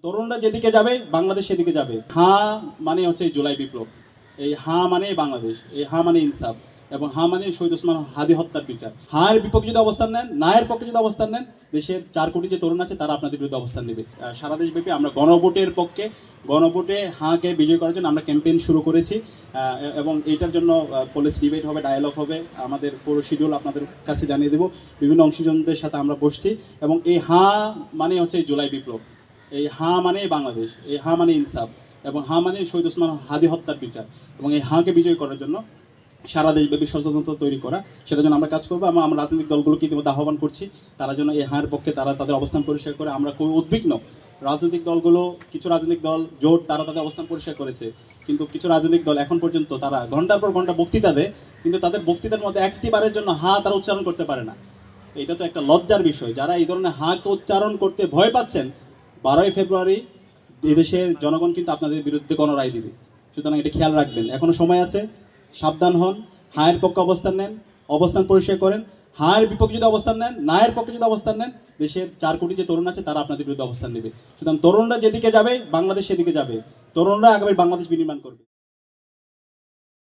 তরুণরা যেদিকে যাবে বাংলাদেশ সেদিকে যাবে। হ্যাঁ মানে হচ্ছে এই জুলাই বিপ্লব, এই হ্যাঁ মানে বাংলাদেশ, এই হ্যাঁ মানে ইনসাফ, এবং হ্যাঁ মানে শহীদ ওসমান হাদি হত্যার বিচার। হাঁয়ের বিপক্ষে যদি অবস্থান নেন, নায়ের পক্ষে যদি অবস্থান নেন, দেশের 4 কোটি যে তরুণ আছে তারা আপনাদের বিরুদ্ধে অবস্থান নেবে। সারা দেশব্যাপী আমরা গণভোটের পক্ষে, গণভোটে হাঁকে বিজয় করার জন্য আমরা ক্যাম্পেইন শুরু করেছি, এবং এটার জন্য পুলিশ ডিবেট হবে, ডায়ালগ হবে, আমাদের পুরো শিডিউল আপনাদের কাছে জানিয়ে দেবো। বিভিন্ন অংশীজনদের সাথে আমরা বসছি, এবং এই হাঁ মানে হচ্ছে এই জুলাই বিপ্লব, এই হাঁ মানে বাংলাদেশ, এই হাঁ মানে ইনসাফ, এবং হাঁ মানে শহীদ ওসমান হাদি হত্যার বিচার। এবং এই হাঁকে বিজয় করার জন্য সারা দেশব্যাপী সচেতনতা তৈরি করা, সেটার জন্য আমরা কাজ করবো। আমরা রাজনৈতিক দলগুলোকে ইতিমধ্যে আহ্বান করছি, তারা যেন এই হাঁয়ের পক্ষে তারা তাদের অবস্থান পরিষ্কার করে। আমরা খুবই উদ্বিগ্ন, রাজনৈতিক দলগুলো, কিছু রাজনৈতিক দল জোট তারা তাদের অবস্থান পরিষ্কার করেছে, কিন্তু কিছু রাজনৈতিক দল এখন পর্যন্ত তারা ঘন্টার পর ঘন্টা বক্তৃতা দেয়, কিন্তু তাদের বক্তৃতার মধ্যে একটি বারের জন্য হা তারা উচ্চারণ করতে পারে না। এটা তো একটা লজ্জার বিষয়। যারা এই ধরনের হাঁকে উচ্চারণ করতে ভয় পাচ্ছেন, 12ই ফেব্রুয়ারি এদেশের জনগণ কিন্তু আপনাদের বিরুদ্ধে গণরায় দিবে। সুতরাং এটা খেয়াল রাখবেন, এখনো সময় আছে, সাবধান হন। হায়ের পক্ষে অবস্থান নেন, অবস্থান পরিষ্কার করেন। হায়ের বিপক্ষে যদি অবস্থান নেন, নায়ের পক্ষে যদি অবস্থান নেন, দেশের 4 কোটি যে তরুণ আছে তারা আপনাদের বিরুদ্ধে অবস্থান নেবে। সুতরাং তরুণরা যেদিকে যাবে বাংলাদেশ সেদিকে যাবে। তরুণরা আগামী বাংলাদেশ বিনির্মাণ করবে।